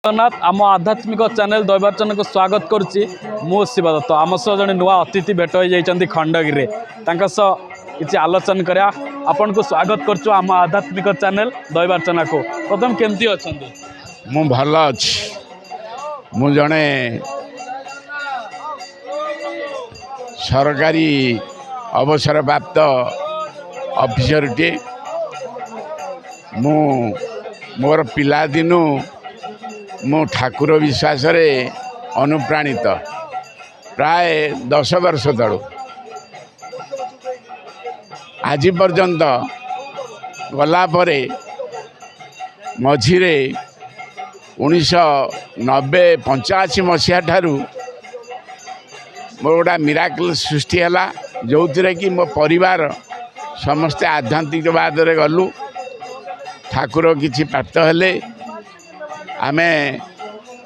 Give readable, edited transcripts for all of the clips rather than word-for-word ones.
जगन्नाथ आम आध्यात्मिक चैनल दैवार्चन को स्वागत करुच्ची मु शिव दत्त आम सह जड़े नुआ अतिथि भेट हो जाती खंडगिरी किसी आलोचना करा आपण को स्वागत करचु आम आध्यात्मिक चैनल दैवार्चना को प्रथम केमती अच्छा मु भल अच्छी मु जड़े सरकारी अवसर प्राप्त ऑफिसर टे मु मोर पिला दिनु मु ठाकुर विश्वास रे अनुप्राणित प्राय 10 वर्ष तलू आज पर्यंत गला परे मझिरे 1990-85 मसीहा ठारू मोर गोटा मिराकल सृष्टि है जो थे कि मो परिवार समस्ते आध्यात्मिकवाद रे गलु ठाकुर किछि प्राप्त हेले आमे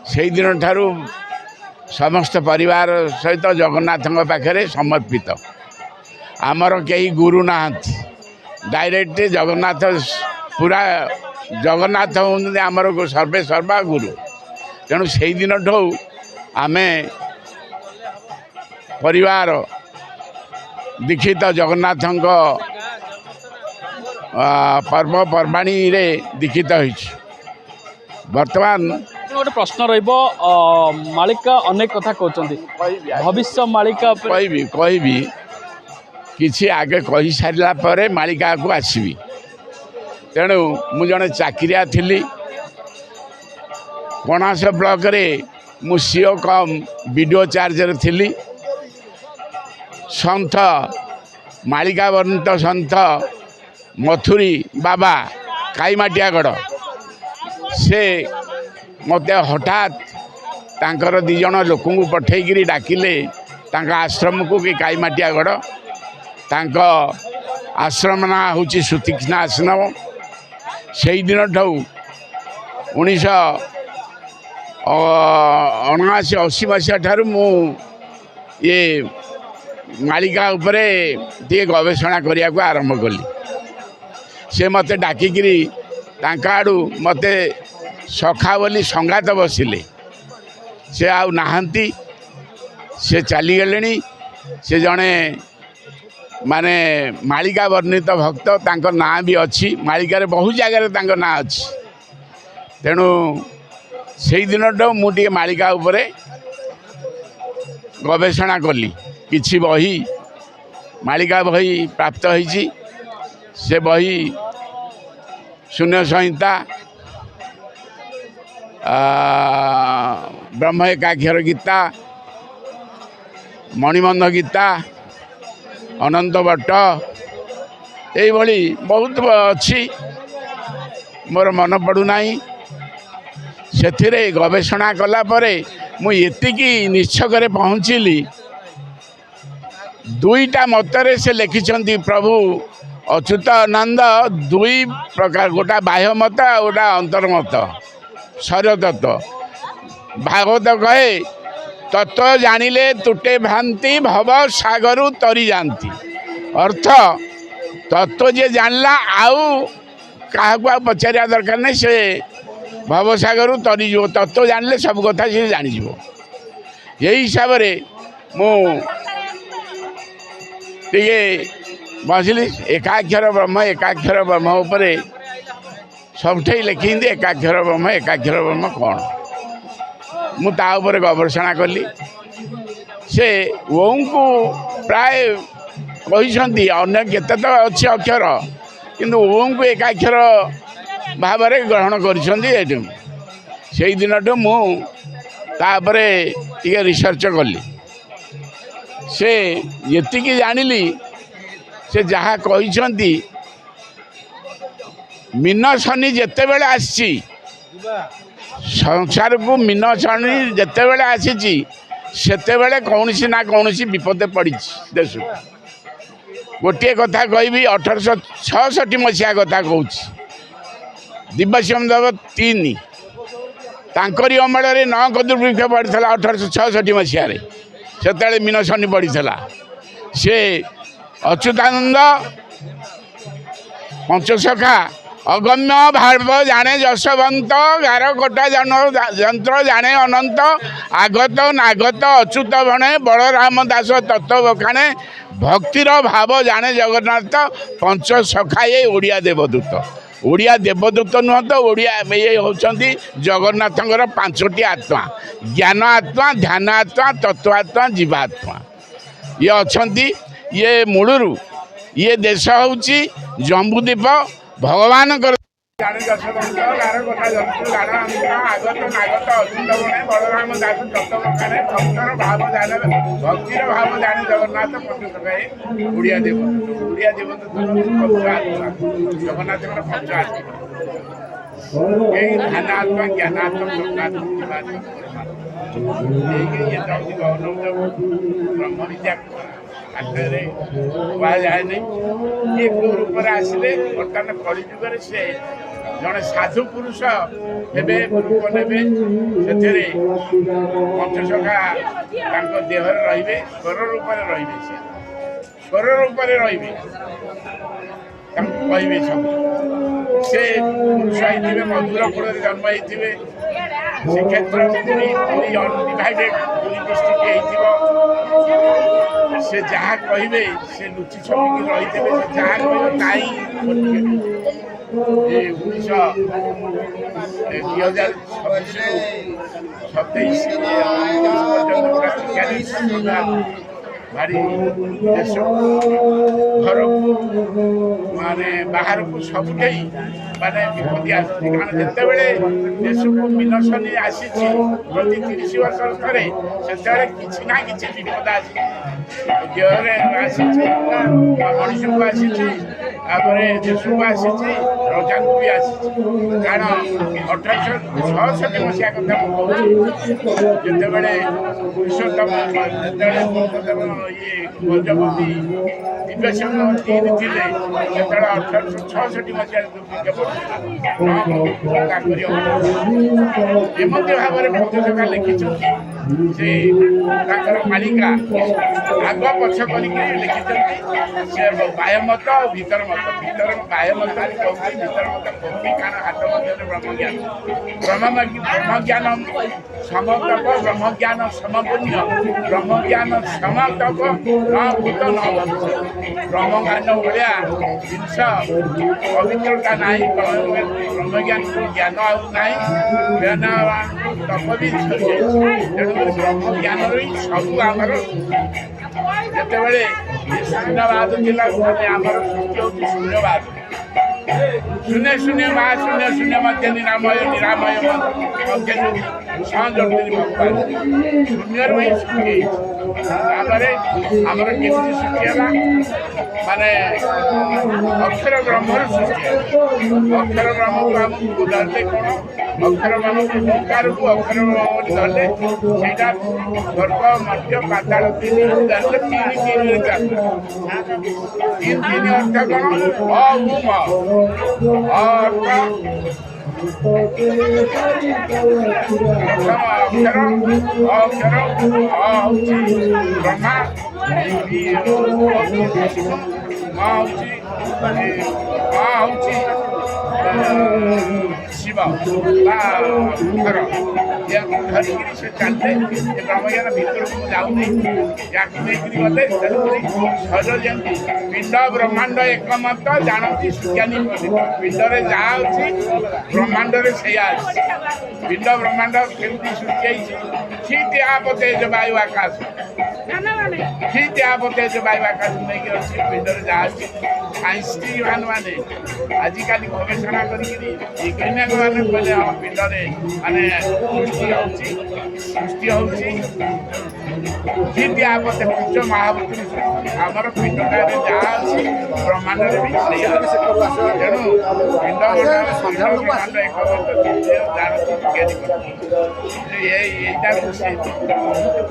से दिन ठारू समस्त परिवार सहित जगन्नाथ पाखे समर्पित आमर कई गुरु ना डायरेक्ट जगन्नाथ पूरा जगन्नाथ हों आमर सर्वे सर्वा गुरु तेणु से दिन ठू आमे परिवार दीक्षित जगन्नाथ पर्वपर्वाणी रे दीक्षित होइछि। वर्तमान गोटे प्रश्न मालिका अनेक कथा कहते भविष्य मालिका कहबी किसी आगे कही सारा पर मालिका को आसबि तेणु मु जड़े चाकरिया थी कणास ब्लॉक रे मु सीओ कम वीडियो चार्जर थी सन्थ मालिका वर्णित सन्थ मथुरी बाबा काईमाटियागढ़ से मत हठात तांकर दी जन लोक पठेकरी डाकिले आश्रम को कि काईमाटियागढ़ तांक आश्रम ना हूँ सुतीक्ष्णा आश्रम से दिन ठू 1979-80 मसीहा ठारू मु ये मालिका उपरे टे गवेषणा करने को आरंभ कली से मत डाकिकी आड़ू मत सखा बोली संगात बसिले से आउ नाहांती से चलीगले से जड़े माने मालिका वर्णित भक्त तांको ना भी अच्छी मालिकार बहुत जगह ना अच्छी तेणु से दिन मुझे मालिका उपरे गवेषणा कली किछि बही मालिका बही प्राप्त होइछि से बही शून्य संहिता ब्रह्म एकाक्षर गीता मणिबंध गीता अनंत भट्ट ये बहुत अच्छी मोर मन पड़ूना से गवेषणा कला परे मुझे निश्चय पहुँचली दुईटा मतरे से लिखिंट प्रभु अच्युतानंद दुई प्रकार गोटा बाह्य मत गोटा अंतर्मत शरीर तत्व भागवत कहे तत्व जानिले तुटे भ्रांति भव सागरु तरी जानती अर्थ तत्व जे जानला आउ क्या पचारिया दरकार नहीं से भव सागरु तरी जो तत्व जानले सब कथा से जानी यही हिसाब से मुझे बसली एकाक्षर ब्रह्म उपरे सबठे लिखी एकाक्षर ब्रह्म कौन मुझे गवेषणा कली से ओं को प्राय कहते अन्य केते तो अच्छे अक्षर किंतु ओं को एकाक्षर भाव ग्रहण कर दिन मुझे रिसर्च कली से ये जानिली से जहाँ कहते मीन शनि जिते बड़े आसी संसार को मीन शनि जिते बड़े आसी सेते बेले कौन ना कौन विपद पड़ी देश गोटे कथा कहि 1866 मसीहा कथा कहूँ दिव्यसिंह देव 3 तांकरी अमल 9 कदुर्भिक्ष पड़ा 1866 मसीह से मीन शनि पड़ा से अच्युतानंद पंचसखा अगम्य भाव जाने जशवंत गार कटा यंत्र जाने अनंत आगत नागत अच्युत बणे बलराम दास तत्व बखाणे भक्तिर भाव जाने जगन्नाथ पंच सखा ये ओडिया देवदूत ओडिया देवदूत नुह तो ओडिया ये होती जगन्नाथ पांचटी आत्मा ज्ञान आत्मा ध्यान आत्मा तत्वात्मा जीवात्मा ये अच्छा ये मूलरू ये देश हूँ जम्बूद्वीप भगवान बलराम दास तत्वकाने भक्तर भाव जाने भक्तिर भाव जाने जगन्नाथ पंचसखाए ओडिया देवदूत जगन्नाथ पंच आत्मा यही ध्यानात्मा ज्ञानात्मा ब्रह्म विद्या आखिर जाए नहीं ये रूप आसिले बर्तमान कलिजुगर से जड़े साधु पुरुष हे रूप ने पंचसखा देह रे स्वर रूप रे स्वर रूप रे कहे सब से पुरुष होते मधुर कूल जन्म होते श्रीक्षेत्र अनडिवाइडेड पुरी डिस्ट्रिक्ट से जहाँ कहे से लुचि छपिकी रही से जहाँ कह नाई 2026 भारी देश घर को माने बाहर को सब माने विपत्ति आसुची कारण जिते बड़े देश को विनशनी आसी प्रति 30 वर्ष थे से किसी ना कि विपद आसी देहरे आसी मनीष को आसी देश को आसी रजा को भी आसी कारण 1866 मसीहा कथा जिते बड़े पुरुषोत्तम ये गजपति दिव्यसिंह तीन थे जो 1866 मसीह एमती भाव में पंचसखा लिखिं से मालिका आग पछ कर लिखिं से बाह्य मत भीतर मत भीतर बाह्य मत भीतर मत भक्ति कारण हाथ मध्य ब्रह्म ज्ञान समतप ब्रह्म ज्ञान समपुण्य ब्रह्म ज्ञान समतप न भूत न ब्रह्म ज्ञान भाया जिनस पवित्रता ना ब्रह्म ज्ञान ज्ञान आना तप भी तेणुक ब्रह्म ज्ञान सब आमर जितेबले शून्यवाद आमर सृष्टि हूँ शून्यवाद शून्य शून्य महाशून्य शून्य मध्य निरामय निरामय मध्य सहजोगी भगवान शून्य ही सृष्टि आमर केमी सृष्टि है माने अक्षर ब्रह्म सृष्टि अक्षर ब्रह्म को आमको धरते कौन अक्षर ब्रह्म को ओंकार को अक्षर ब्रह्म धरले से गर्भ मध्य पाताल तीन धरले तीन तीन अर्थ कौन अभूम अर्थ अक्षर अक्षर ब्रह्मा शिव घर धरिकी से चलते ब्रह्मज्ञान भीतर को जाऊनी या गले सहज जमी पिंड ब्रह्मांड एकमत जानती सुज्ञानी पिंडरे जहाँ अच्छी ब्रह्मांड से पिंड ब्रह्मांड केमती सृष्टि ठीक आप तेज वायु आकाश ठीक आप तेज वायु आकाश नहीं अच्छी पिंडरे जहाँ अच्छी साइंटिस्ट मैंने आजिकल गवेषणा करी वैज्ञानिक मैंने कहले हाँ पिंडरे माने सृष्टि होती ठीक आपते पंच महाभूत आमर पिंडटा जहाँ अच्छी ब्रह्मांड भी तेणु पिंड ब्रह्मांड एक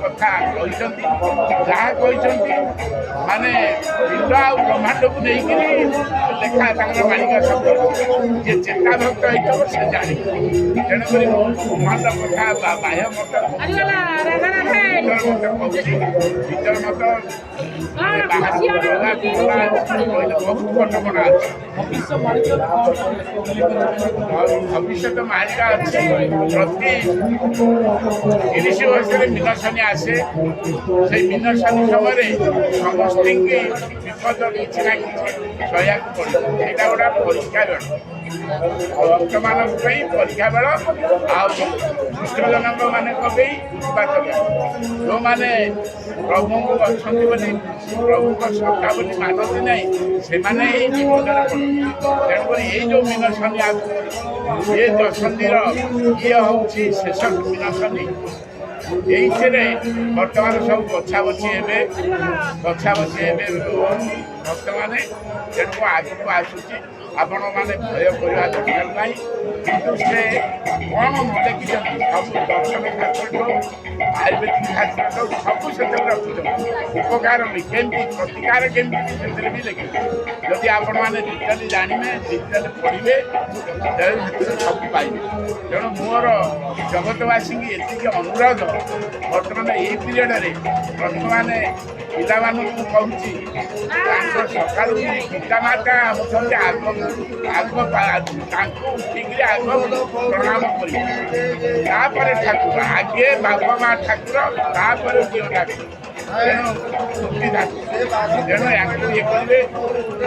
कथा जहाँ कहते माने पिंड आ ब्रह्मांड को लेकिन लेखा मालिका शब्द जे चेता भक्त हो से जानी तेणुक ब्रह्मांड कथा बाह्य मत ମତେ କହୁଛି ଭିତର ମତ ବାହାରକୁ କହିଲେ ବହୁତ କଟକଣା ଅଛି। ଭବିଷ୍ୟତ ମାଳିକା ଅଛି ପ୍ରତି 30 ବର୍ଷରେ ମିନସନି ଆସେ। ସେଇ ମିନସନି ସମୟରେ ସମସ୍ତଙ୍କୁ ବିପଦ କିଛି ନା କିଛି ସହିବାକୁ ପଡ଼ିବ। ସେଇଟା ଗୋଟେ ପରୀକ୍ଷା ବେଳ ଭକ୍ତମାନଙ୍କ ପାଇଁ ପରୀକ୍ଷା ବେଳ ଆଉ ଖ୍ରୀଷ୍ଟଜନଙ୍କ ମାନଙ୍କ ପାଇଁ ଉତ୍ପାତ ବେଳ। ଯେଉଁମାନେ ପ୍ରଭୁଙ୍କୁ ଅଛନ୍ତି ବୋଲି ପ୍ରଭୁଙ୍କ ସତ୍ତା ବୋଲି ମାନନ୍ତି ନାହିଁ ସେମାନେ ହିଁ ବିପଦରେ ପଡ଼ନ୍ତି। ତେଣୁକରି ଏଇ ଯେଉଁ ମିନସନି ଆସୁଛି ଏ ଦଶନ୍ଧିର ଇଏ ହେଉଛି ଶେଷ ମିନସନି। ଏଇଥିରେ ବର୍ତ୍ତମାନ ସବୁ ବଛାବଛି ହେବେ ଭକ୍ତମାନେ। ତେଣୁ ଆଗକୁ ଆସୁଛି ଆପଣମାନେ ଭୟ କରିବା ଦରକାର ନାହିଁ। କିନ୍ତୁ ସେ କ'ଣ ଦେଖିଛନ୍ତି ସବୁ ଦର୍ଶନ ଶାସ୍ତ୍ର ଆୟୁର୍ବେଦିକ ଶାସ୍ତ୍ର ସବୁ ସେଥିରେ ରଖିଛନ୍ତି। ଉପକାର ବି କେମିତି ପ୍ରତିକାର କେମିତି ସେଥିରେ ବି ଲେଖିବେ। ଯଦି ଆପଣମାନେ ଡିଟେଲ ଜାଣିବେ ଡିଟେଲ ପଢ଼ିବେ ତେଣୁ ସେଥିରେ ସବୁ ପାଇବେ। ତେଣୁ ମୋର ଜଗତବାସୀଙ୍କୁ ଏତିକି ଅନୁରୋଧ ବର୍ତ୍ତମାନ ଏଇ ପିରିୟଡ଼ରେ ବର୍ତ୍ତମାନେ ପିଲାମାନଙ୍କୁ କହୁଛି ତାଙ୍କ ସକାଳୁ ପିତାମାତା ହେଉଛନ୍ତି ତାଙ୍କୁ ଉଠିକିରି ଆଗ ପ୍ରଣାମ କରିବେ। ତାପରେ ଠାକୁର ଆଗେ ବାପା ମା ଠାକୁର ତାପରେ ଝିଅ ଠାକୁର। ତେଣୁ ୟାଙ୍କୁ ଇଏ କରିବେ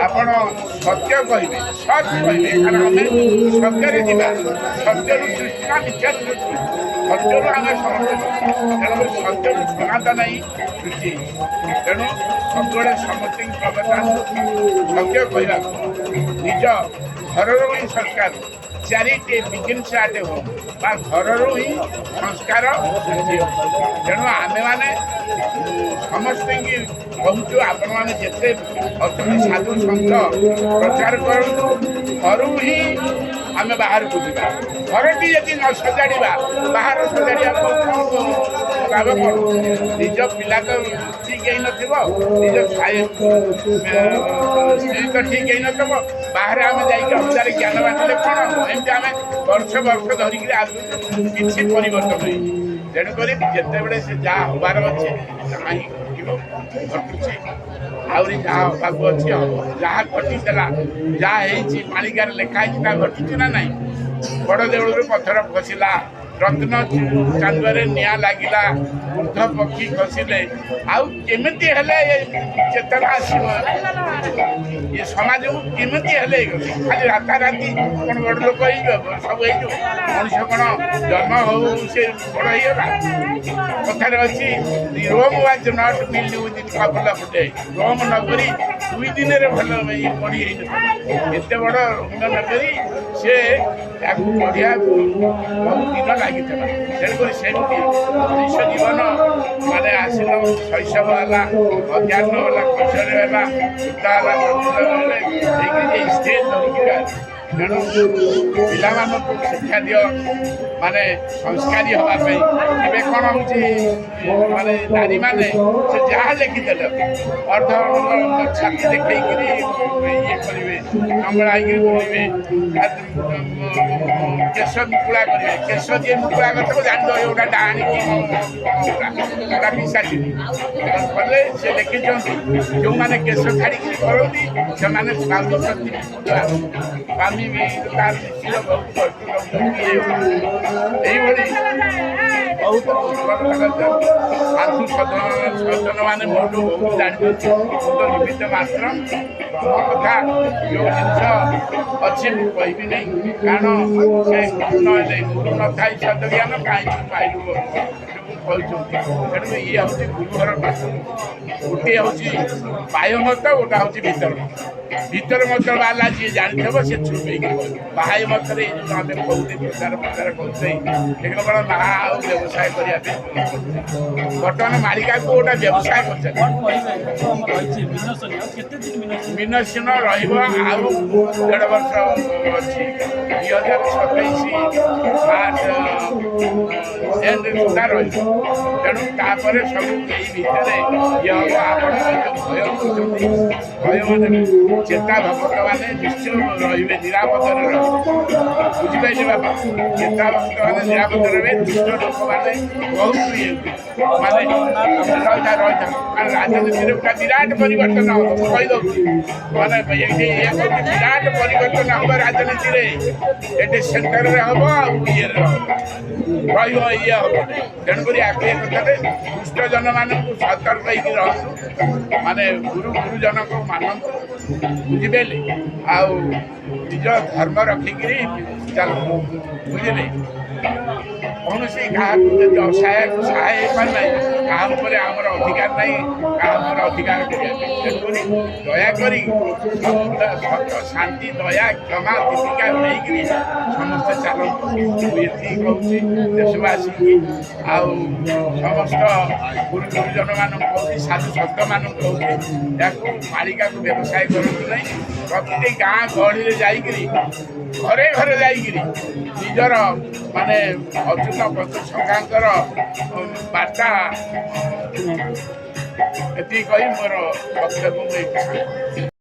ଆପଣ ସତ୍ୟ କହିବେ ସତ୍ କହିବେ। କାରଣ ଆମେ ସତ୍ୟରେ ଯିବା ସତ୍ୟରୁ ସୃଷ୍ଟି ନା ମିଥ୍ୟାରୁ ସୃଷ୍ଟି ସତ୍ୟରୁ ଆମେ ସମସ୍ତେ ତେଣୁ ସତ୍ୟରୁ ସନାତନ ହିଁ ସୃଷ୍ଟି। ତେଣୁ ସବୁବେଳେ ସମସ୍ତଙ୍କୁ ପ୍ରବର୍ତ୍ତନ ସତ୍ୟ କହିବାକୁ ନିଜ ଘରରୁ ହିଁ ସଂସ୍କାର ଚାରିଟି ବିଗିନ୍ସ ଆଟ୍ ହୋମ୍ ବା ଘରରୁ ହିଁ ସଂସ୍କାର ସୃଷ୍ଟି ହେବ। ତେଣୁ ଆମେମାନେ ସମସ୍ତଙ୍କୁ କହୁଛୁ ଆପଣମାନେ ଯେତେ ଅଛନ୍ତି ସାଧୁ ସନ୍ଥ ପ୍ରଚାର କରନ୍ତୁ ଘରୁ ହିଁ ଆମେ ବାହାରକୁ ଯିବା। ଘରଟି ଯଦି ନ ସଜାଡ଼ିବା ବାହାର ସଜାଡ଼ିବା ଲାଭ କ'ଣ? ନିଜ ପିଲା ତ ଠିକ୍ ହେଇନଥିବ ନିଜ ସ୍ତ୍ରୀ ତ ଠିକ୍ ହେଇନଥିବ ବାହାରେ ଆମେ ଯାଇକି ହଜାରେ ଜ୍ଞାନ ବାଣ୍ଟିଲେ କ'ଣ ହେବ? ଏମିତି ଆମେ ବର୍ଷ ଧରିକିରି ଆସୁଛୁ କିଛି ପରିବର୍ତ୍ତନ ହେଇଛି। ତେଣୁକରି ଯେତେବେଳେ ସେ ଯାହା ହେବାର ଅଛି ତାହା ହିଁ ଘଟୁଛି। ଆହୁରି ଯାହା ହେବାକୁ ଅଛି ହେବ। ଯାହା ଘଟିଥିଲା ଯାହା ହେଇଛି ମାଳିକାରେ ଲେଖା ହେଇଛି ତାହା ଘଟିଛି ନା ନାହିଁ? ବଡ଼ ଦେଉଳରୁ ପଥର ଖସିଲା ରତ୍ନ ଚାନ୍ଦୁଆରେ ନିଆଁ ଲାଗିଲା ବୃଦ୍ଧ ପକ୍ଷୀ ଖସିଲେ ଆଉ କେମିତି ହେଲେ ଚେତନା ଆସିବ ଏ ସମାଜକୁ କେମିତି ହେଲେ ଖାଲି ରାତାରାତି କ'ଣ ବଡ଼ ଲୋକ ହେଇଯିବ ସବୁ ହେଇଯିବ? ମଣିଷ କ'ଣ ଜନ୍ମ ହଉ ସେ ବଡ଼ ହେଇଗଲା? କଥାରେ ଅଛି Rome was not build with couple of day. Rome ନଗରୀ 2 ଦିନରେ ଭଲ ବଢ଼ି ହେଇନଥିଲା। ଏତେ ବଡ଼ ରୋମ ନଗରୀ ସେ ତାକୁ ବଢ଼ିବାକୁ ବହୁତ ଦିନ ଲାଗିଥିଲା। ତେଣୁକରି ସେମିତି ମଣିଷ ଜୀବନ ମାନେ ଆସିଲ ଶୈଶବ ହେଲା ଅଜ୍ଞାନ ହେଲା କୌଶଳ ହେଲା ସୂତା ହେଲା ହେଲେ ହେଇକିରି ଯେ ଷ୍ଟେଜ୍ ଧରିକିରି ତେଣୁ ପିଲାମାନଙ୍କୁ ଶିକ୍ଷା ଦିଅ ମାନେ ସଂସ୍କାରୀ ହେବା ପାଇଁ। ଏବେ କ'ଣ ହେଉଛି ମାନେ ନାରୀମାନେ ସେ ଯାହା ଲେଖିଦେଲେ ଅର୍ଦ୍ଧ ଛାତି ଦେଖେଇକିରି ଇଏ କରିବେ ନଙ୍ଗଳା ହେଇକିରି ବୁଲିବେ କେଶ ମୁକୁଳା କରିବେ। କେଶ ଯିଏ ମୁକୁଳା କରିଥିବ ଜାଣିବ ଏଗୁଡ଼ା ଡାହାଣିକି ଏଗୁଡ଼ା ପିସାଚି କଲେ ସେ ଲେଖିଛନ୍ତି ଯେଉଁମାନେ କେଶ ଛାଡ଼ିକିରି କରନ୍ତି ସେମାନେ ଭାବୁଛନ୍ତି ସ୍ୱାମୀ ବି ତାର ନିଶ୍ଚିତ ବହୁତ ଏଇଭଳି ବହୁତ ସାଧୁ ସଦନମାନେ ମୋଠୁ ବହୁତ ଜାଣିଛନ୍ତି। ମୁଁ ତ ନିମିତ୍ତ ମାତ୍ର ମୋ କଥା ଯେଉଁ ଜିନିଷ ଅଛି ମୁଁ କହିବି ନାହିଁ। କାରଣ ସେ ଗୁରୁ ନହେଲେ ଗୁରୁ ନଥାଇ ସଦଜ୍ଞାନ କାହିଁକି ପାଇଲୁ କହିଛନ୍ତି। ତେଣୁ ଇଏ ହେଉଛି ଗୁରୁଘର ପାଠ। ଗୋଟିଏ ହେଉଛି ବାହ୍ୟ ମତ ଗୋଟା ହେଉଛି ଭିତର ମତ। ଭିତର ମତ ବାଲା ଯିଏ ଜାଣିଥିବ ସେ ଛୁପେଇକି ବାହ୍ୟ ମତରେ ଏଇ ଯେଉଁ ଆମେ କହୁଛେ ପ୍ରଚାର କରୁଛେ ଏ କେବଳ ନାହା ଆଉ ବ୍ୟବସାୟ କରିବା ପାଇଁ ବର୍ତ୍ତମାନ ମାଳିକାକୁ ଗୋଟେ ବ୍ୟବସାୟ କରୁଛନ୍ତି। ମିନସନ ରହିବ ଆଉ 1.5 ବର୍ଷ ଅଛି। 2027 ମାର୍ଚ୍ଚ ଏଣ୍ଡ ସୁଦ୍ଧା ରହିବ। ତେଣୁ ତାପରେ ସବୁ ଏଇ ଭିତରେ ଇଏ ହବ। ଆପଣ ଭୟ କରୁଛନ୍ତି, ଭୟ ମାନେ ଚେତା ଭକ୍ତମାନେ ନିଶ୍ଚୟ ରହିବେ, ନିରାପଦରେ ରହିବେ। ବୁଝିପାରିଲେ ବାପା? ଚେତା ଭକ୍ତମାନେ ନିରାପଦରେ ରହିବେ। ଦୁଷ୍ଟ ଲୋକମାନେ ବହୁତ ଇଏ ମାନେ ରହିଥା ରାଜନୀତିରେ ଗୋଟେ ବିରାଟ ପରିବର୍ତ୍ତନ ହବ। ମୁଁ କହିଦେଉଛି ମାନେ ଏଠି ଇଏ କରୁଛି ବିରାଟ ପରିବର୍ତ୍ତନ ହବ ରାଜନୀତିରେ। ଏଠି ସେଣ୍ଟରରେ ହବ ଆଉ ଇଏରେ ରହିବ ଇଏ ହବ। ତେଣୁକରି ଆକୁ ଏ କଥାରେ ଦୁଷ୍ଟ ଜନମାନଙ୍କୁ ସତର୍କ ହେଇକି ରହନ୍ତୁ, ମାନେ ଗୁରୁଜନଙ୍କୁ ମାନନ୍ତୁ। ବୁଝିପାରିଲେ? ଆଉ ନିଜ ଧର୍ମ ରଖିକିରି ଚାଲନ୍ତୁ। ବୁଝିଲେ? କୌଣସି କାହାକୁ ଯଦି ଅସହାୟକୁ ସହାୟ ହେଇପାରୁନାହିଁ, କାହା ଉପରେ ଆମର ଅଧିକାର ନାହିଁ, କାହା ଉପରେ ଅଧିକାର କରିବା ପାଇଁ। ତେଣୁକରି ଦୟାକରି ଶାନ୍ତି, ଦୟା, କ୍ଷମା, ଦୀପିକା ନେଇକିରି ସମସ୍ତେ ଚାଲନ୍ତୁ। ମୁଁ ଏତିକି କହୁଛି ଦେଶବାସୀକି, ଆଉ ସମସ୍ତ ଗୁରୁଜନମାନଙ୍କୁ କହୁଛି, ସାଧୁ ସନ୍ତମାନଙ୍କୁ କହୁଛି, ଏହାକୁ ମାଳିକାକୁ ବ୍ୟବସାୟ କରନ୍ତୁ ନାହିଁ। ପ୍ରତିଟି ଗାଁ ଗହଳିରେ ଯାଇକିରି, ଘରେ ଘରେ ଯାଇକିରି ନିଜର ମାନେ ଅଚ୍ୟୁତ ପଞ୍ଚୁ ସଖାଙ୍କର ବାର୍ତ୍ତା ଏତିକି କହି ମୋର ବକ୍ତବ୍ୟ ମୁଁ